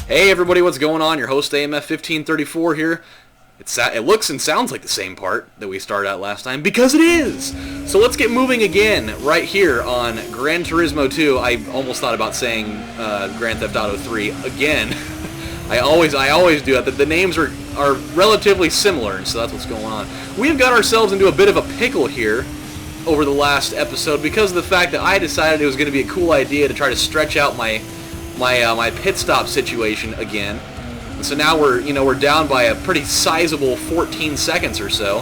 Hey everybody, what's going on? Your host AMF1534 here. It looks and sounds like the same part that we started out last time, because it is! So let's get moving again, right here on Gran Turismo 2. I almost thought about saying Grand Theft Auto 3 again. I always do that. The names are relatively similar, and so that's what's going on. We've got ourselves into a bit of a pickle here over the last episode because of the fact that I decided it was going to be a cool idea to try to stretch out my pit stop situation again. And so now we're down by a pretty sizable 14 seconds or so.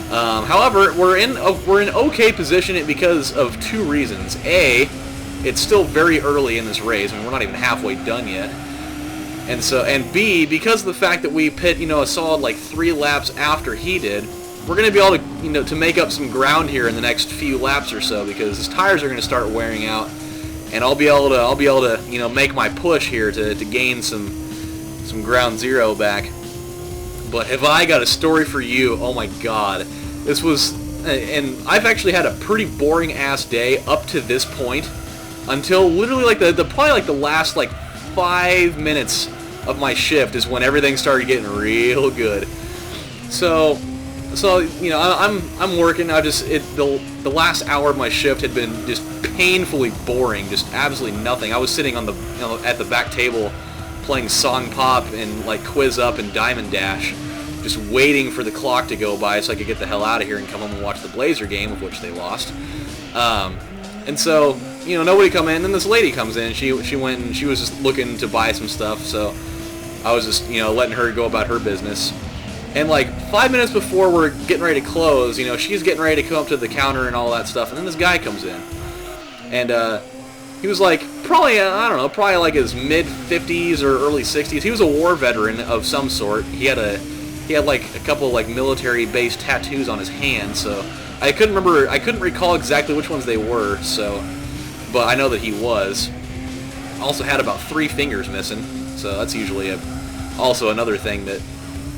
However, we're in okay position because of two reasons. A, it's still very early in this race. I mean, we're not even halfway done yet. And B, because of the fact that we pit, a solid like 3 laps after he did, we're going to be able to, to make up some ground here in the next few laps or so, because his tires are going to start wearing out, and I'll be able to, make my push here to gain some ground zero back. But have I got a story for you? Oh my God, this was, and I've actually had a pretty boring ass day up to this point, until literally like probably like the last like 5 minutes of my shift is when everything started getting real good. So I'm working. The last hour of my shift had been just painfully boring, just absolutely nothing. I was sitting on the at the back table playing Song Pop and like Quiz Up and Diamond Dash, just waiting for the clock to go by so I could get the hell out of here and come home and watch the Blazer game, of which they lost. And so, nobody come in. Then this lady comes in. She went and she was just looking to buy some stuff. So I was just, letting her go about her business. And like 5 minutes before we're getting ready to close, she's getting ready to come up to the counter and all that stuff. And then this guy comes in. And he was like, probably like his mid-50s or early 60s. He was a war veteran of some sort. He had like a couple of like military-based tattoos on his hand, so I couldn't recall exactly which ones they were, but I know that he was. Also had about 3 fingers missing, so that's usually also another thing that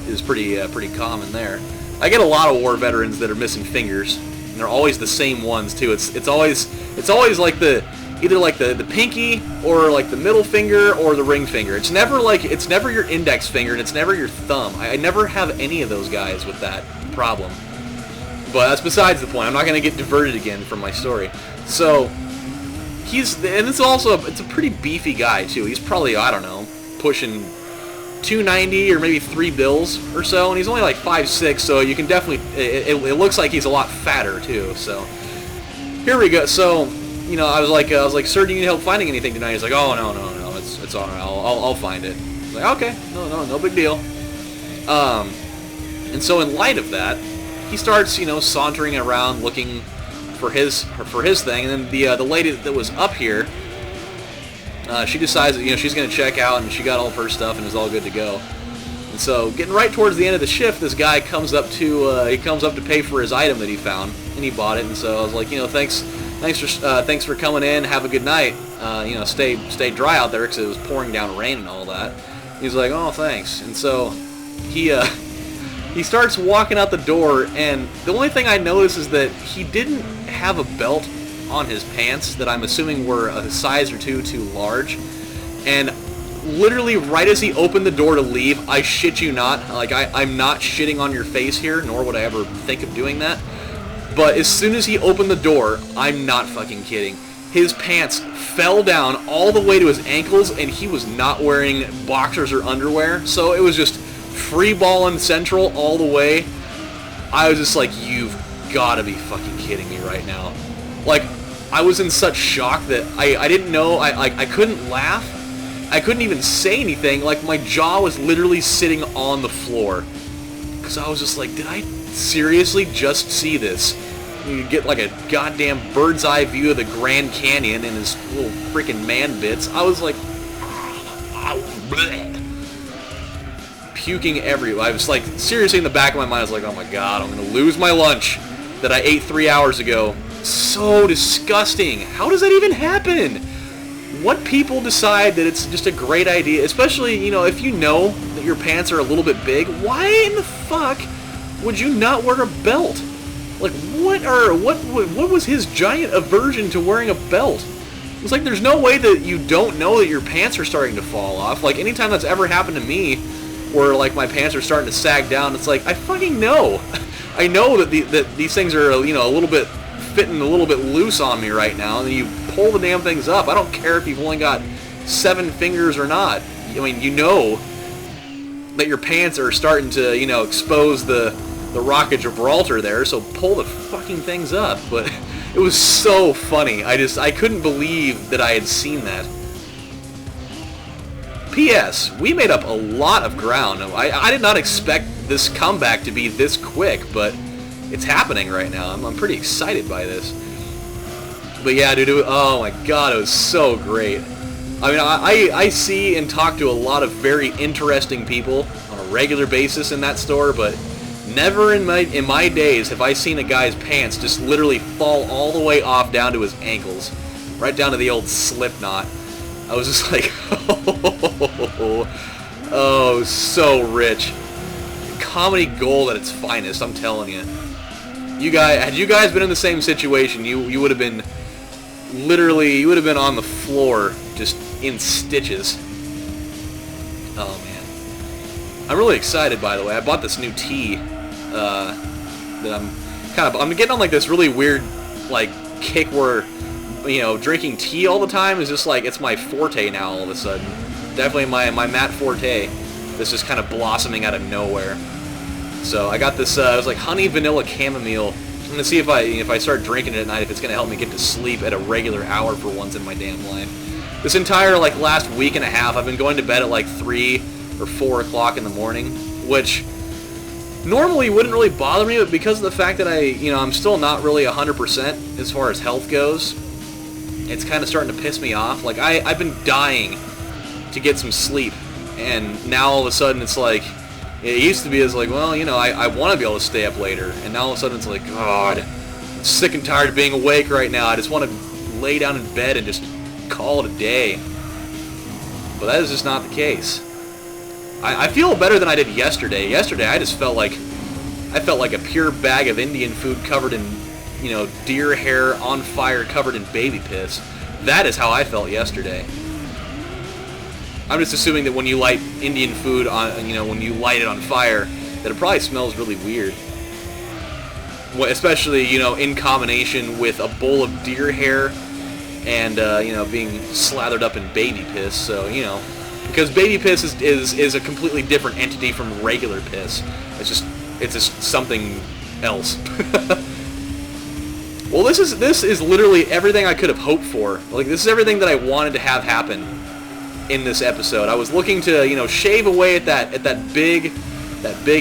is pretty common there. I get a lot of war veterans that are missing fingers, and they're always the same ones too. It's always like either like the pinky or like the middle finger or the ring finger. It's never your index finger, and it's never your thumb. I never have any of those guys with that problem. But that's besides the point. I'm not going to get diverted again from my story. So it's a pretty beefy guy too. He's probably, I don't know, pushing 290 or maybe 3 bills or so, and he's only like 5'6", so you can definitely, it looks like he's a lot fatter too. So here we go. So I was like, sir, do you need help finding anything tonight? He's like, oh no, it's all right. I'll find it. I was like, okay, no big deal. And so in light of that, he starts, sauntering around looking for his thing, and then the lady that was up here, she decides that she's going to check out, and she got all of her stuff and is all good to go. And so, getting right towards the end of the shift, this guy comes up to pay for his item that he found, and he bought it. And so I was like, thanks for coming in. Have a good night. Stay dry out there because it was pouring down rain and all that. He's like, oh, thanks. And so he starts walking out the door, and the only thing I notice is that he didn't have a belt on his pants that I'm assuming were a size or two too large. And literally right as he opened the door to leave, I shit you not, like I'm not shitting on your face here, nor would I ever think of doing that, but as soon as he opened the door, I'm not fucking kidding, his pants fell down all the way to his ankles, and he was not wearing boxers or underwear, so it was just free balling central all the way. I was just like, you've got to be fucking kidding me right now. Like, I was in such shock that I didn't know, I couldn't laugh, I couldn't even say anything, like my jaw was literally sitting on the floor, because I was just like, did I seriously just see this? You get like a goddamn bird's eye view of the Grand Canyon and his little freaking man bits. I was like, bleh. Puking everywhere. I was like, seriously in the back of my mind, I was like, oh my God, I'm going to lose my lunch that I ate 3 hours ago. So disgusting. How does that even happen? What people decide that it's just a great idea, especially, if you know that your pants are a little bit big, why in the fuck would you not wear a belt? Like, what was his giant aversion to wearing a belt? It's like there's no way that you don't know that your pants are starting to fall off. Like, anytime that's ever happened to me, where, like, my pants are starting to sag down, it's like, I fucking know. I know that these things are, you know, a little bit fitting a little bit loose on me right now, and you pull the damn things up. I don't care if you've only got 7 fingers or not. I mean, you know that your pants are starting to, you know, expose the Rock of Gibraltar there, so pull the fucking things up. But it was so funny. I couldn't believe that I had seen that. P.S. We made up a lot of ground. I did not expect this comeback to be this quick, but it's happening right now. I'm pretty excited by this. But yeah, dude, oh my god, it was so great. I mean, I see and talk to a lot of very interesting people on a regular basis in that store, but never in my days have I seen a guy's pants just literally fall all the way off down to his ankles, right down to the old slip knot. I was just like, oh, so rich. Comedy gold at its finest, I'm telling you. Had you guys been in the same situation, you would have been literally, you would have been on the floor just in stitches. Oh man. I'm really excited, by the way. I bought this new tea that I'm getting on like this really weird like kick where, you know, drinking tea all the time is just like, it's my forte now all of a sudden. Definitely my Matt forte. This is kind of blossoming out of nowhere. So I got this, it was like honey vanilla chamomile. I'm gonna see if I start drinking it at night, if it's gonna help me get to sleep at a regular hour for once in my damn life. This entire like last week and a half, I've been going to bed at like 3 or 4 o'clock in the morning, which normally wouldn't really bother me, but because of the fact that I'm still not really 100% as far as health goes, it's kind of starting to piss me off. Like I've been dying to get some sleep, and now all of a sudden it's like, it used to be as like, well, you know, I want to be able to stay up later, and now all of a sudden it's like, God, I'm sick and tired of being awake right now. I just want to lay down in bed and just call it a day. But that is just not the case. I feel better than I did yesterday. Yesterday I just felt like a pure bag of Indian food covered in, you know, deer hair on fire covered in baby piss. That is how I felt yesterday. I'm just assuming that when you light Indian food on, you know, when you light it on fire, that it probably smells really weird. Especially, you know, in combination with a bowl of deer hair and, you know, being slathered up in baby piss. So, you know, because baby piss is a completely different entity from regular piss. It's just something else. Well, this is literally everything I could have hoped for. Like, this is everything that I wanted to have happen in this episode. I was looking to, you know, shave away at that big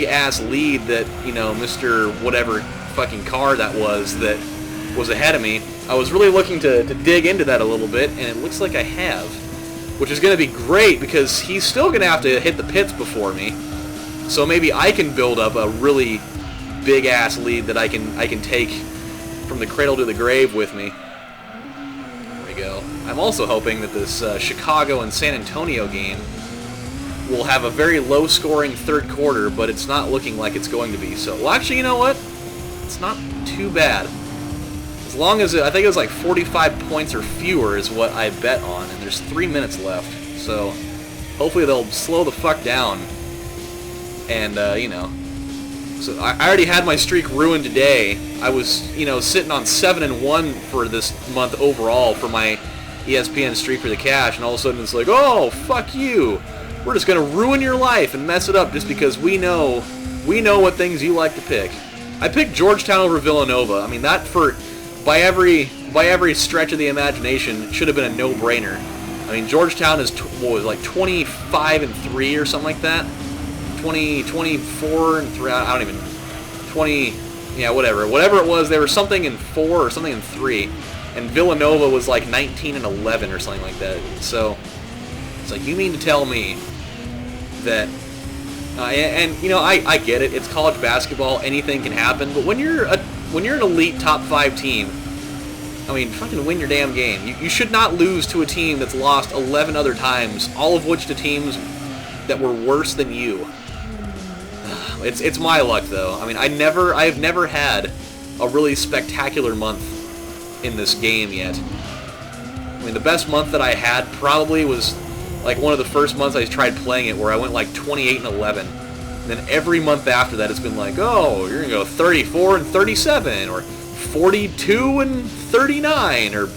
ass lead that, you know, Mr. whatever fucking car that was ahead of me. I was really looking to dig into that a little bit, and it looks like I have, which is going to be great because he's still going to have to hit the pits before me. So maybe I can build up a really big ass lead that I can take from the cradle to the grave with me. There we go. I'm also hoping that this Chicago and San Antonio game will have a very low-scoring third quarter, but it's not looking like it's going to be. So, well, actually, you know what? It's not too bad. As long as I think it was like 45 points or fewer is what I bet on, and there's 3 minutes left. So, hopefully they'll slow the fuck down. And, you know, so I already had my streak ruined today. I was, you know, sitting on 7-1 for this month overall for my ESPN streak for the cash, and all of a sudden it's like, oh, fuck you. We're just going to ruin your life and mess it up just because we know what things you like to pick. I picked Georgetown over Villanova. I mean, that by every stretch of the imagination should have been a no-brainer. I mean, Georgetown is like 25-3 or something like that. 24-3. I don't even 20. Yeah, whatever it was. They were something in 4 or something in 3, and Villanova was like 19-11 or something like that. So it's like, you mean to tell me that? And you know, I get it. It's college basketball. Anything can happen. But when you're an elite top 5 team, I mean, fucking win your damn game. You should not lose to a team that's lost 11 other times, all of which to teams that were worse than you. It's my luck though. I mean, I've never had a really spectacular month in this game yet. I mean, the best month that I had probably was like one of the first months I tried playing it, where I went like 28 and 11. And then every month after that, it's been like, oh, you're gonna go 34 and 37, or 42 and 39, or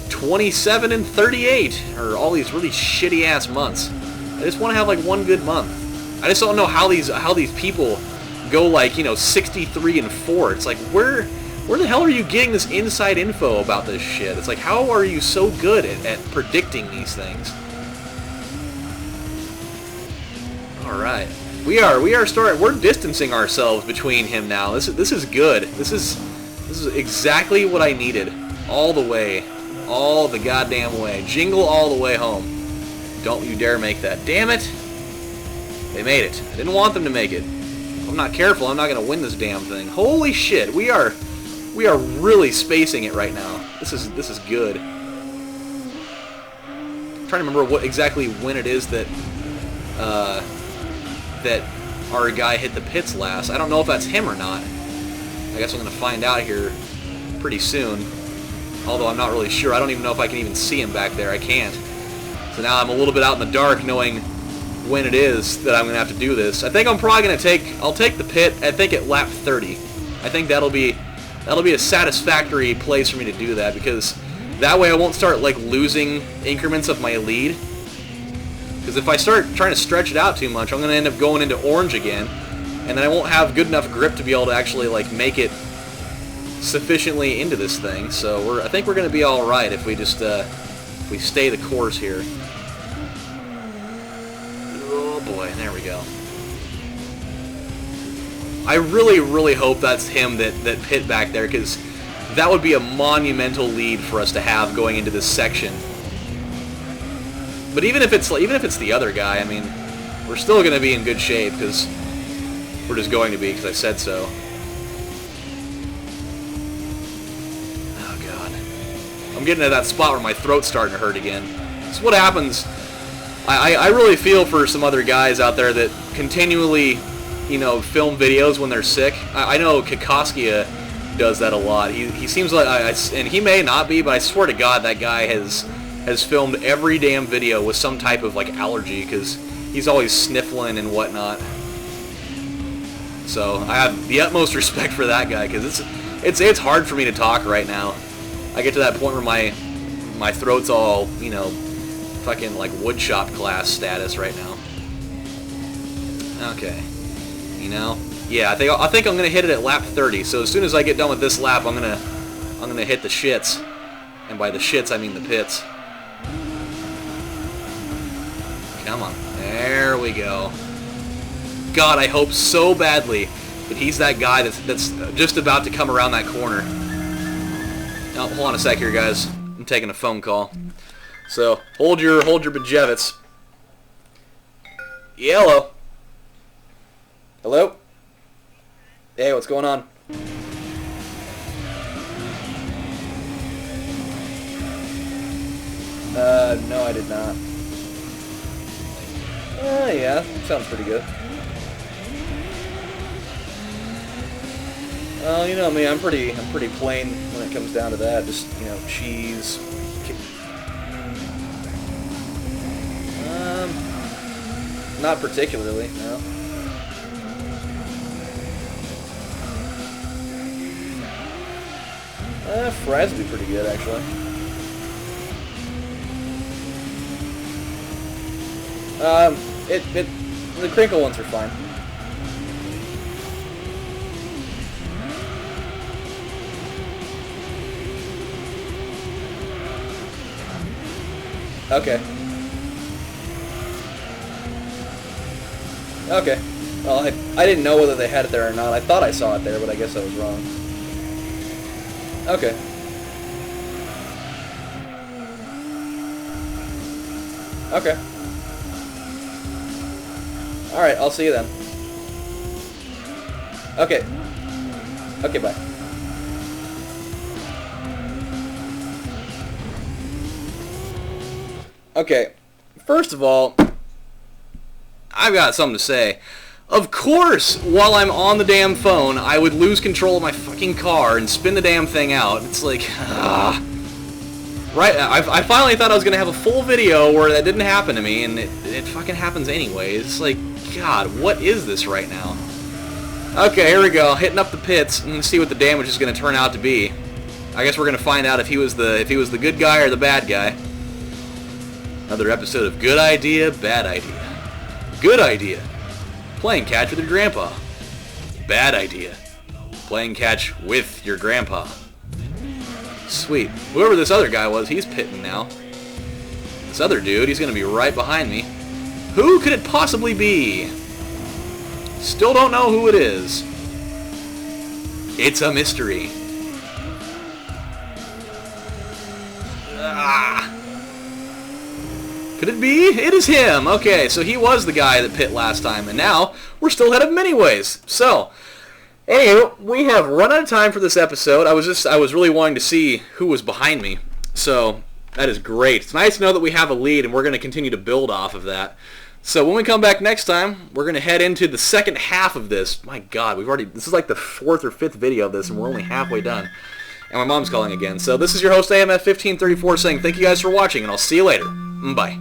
27 and 38, or all these really shitty ass months. I just want to have like one good month. I just don't know how these people go like, you know, 63 and 4. It's like, where the hell are you getting this inside info about this shit? It's like, how are you so good at predicting these things? All right, we're distancing ourselves between him now. This is good. This is exactly what I needed. All the way, all the goddamn way. Jingle all the way home. Don't you dare make that. Damn it! They made it. I didn't want them to make it. If I'm not careful, I'm not gonna win this damn thing. Holy shit! We are really spacing it right now. This is good. I'm trying to remember what exactly when it is that that our guy hit the pits last. I don't know if that's him or not. I guess I'm gonna find out here pretty soon. Although I'm not really sure. I don't even know if I can even see him back there. I can't. So now I'm a little bit out in the dark, knowing when it is that I'm gonna have to do this. I think I'm probably gonna I'll take the pit. I think at lap 30. I think that'll be a satisfactory place for me to do that, because that way I won't start like losing increments of my lead. Because if I start trying to stretch it out too much, I'm gonna end up going into orange again, and then I won't have good enough grip to be able to actually like make it sufficiently into this thing. So I think we're gonna be all right if we just if we stay the course here. Oh boy, there we go. I really hope that's him that pit back there, because that would be a monumental lead for us to have going into this section. But even if it's the other guy, I mean, we're still going to be in good shape, because we're just going to be, because I said so. Oh god, I'm getting to that spot where my throat's starting to hurt again. It's what happens. I really feel for some other guys out there that continually, you know, film videos when they're sick. I know Kikoskia does that a lot. He seems like, and he may not be, but I swear to God that guy has filmed every damn video with some type of like allergy, because he's always sniffling and whatnot. So I have the utmost respect for that guy, because it's hard for me to talk right now. I get to that point where my throat's all, you know, fucking like woodshop class status right now. Okay. You know, yeah, I think I'm gonna hit it at lap 30. So as soon as I get done with this lap, I'm gonna hit the shits, and by the shits I mean the pits. Come on, there we go. God, I hope so badly that he's that guy that's just about to come around that corner. Oh, hold on a sec here, guys. I'm taking a phone call. So hold your bejevits. Yeah, hello. Hello? Hey, what's going on? No, I did not. Yeah, sounds pretty good. Well, you know me, I'm pretty plain when it comes down to that. Just, you know, cheese. Not particularly, no. Fries would be pretty good, actually. The crinkle ones are fine. Okay. Okay. Well, I didn't know whether they had it there or not. I thought I saw it there, but I guess I was wrong. Okay. Okay. Alright, I'll see you then. Okay. Okay, bye. Okay. First of all, I've got something to say. Of course, while I'm on the damn phone, I would lose control of my fucking car and spin the damn thing out. It's like, Right, I finally thought I was going to have a full video where that didn't happen to me, and it fucking happens anyways. It's like, God, what is this right now? Okay, here we go, hitting up the pits, and see what the damage is going to turn out to be. I guess we're going to find out if he was the good guy or the bad guy. Another episode of Good Idea, Bad Idea. Good idea, playing catch with your grandpa. Bad idea, playing catch with your grandpa. Sweet. Whoever this other guy was, he's pitting now. This other dude, he's going to be right behind me. Who could it possibly be? Still don't know who it is. It's a mystery. Ah. Could it be? It is him. Okay, so he was the guy that pit last time, and now we're still ahead of him anyways. So, anyway, we have run out of time for this episode. I was really wanting to see who was behind me. So, that is great. It's nice to know that we have a lead, and we're going to continue to build off of that. So when we come back next time, we're going to head into the second half of this. My God, this is like the 4th or 5th video of this, and we're only halfway done. And my mom's calling again. So this is your host, AMF1534, saying thank you guys for watching, and I'll see you later. Bye.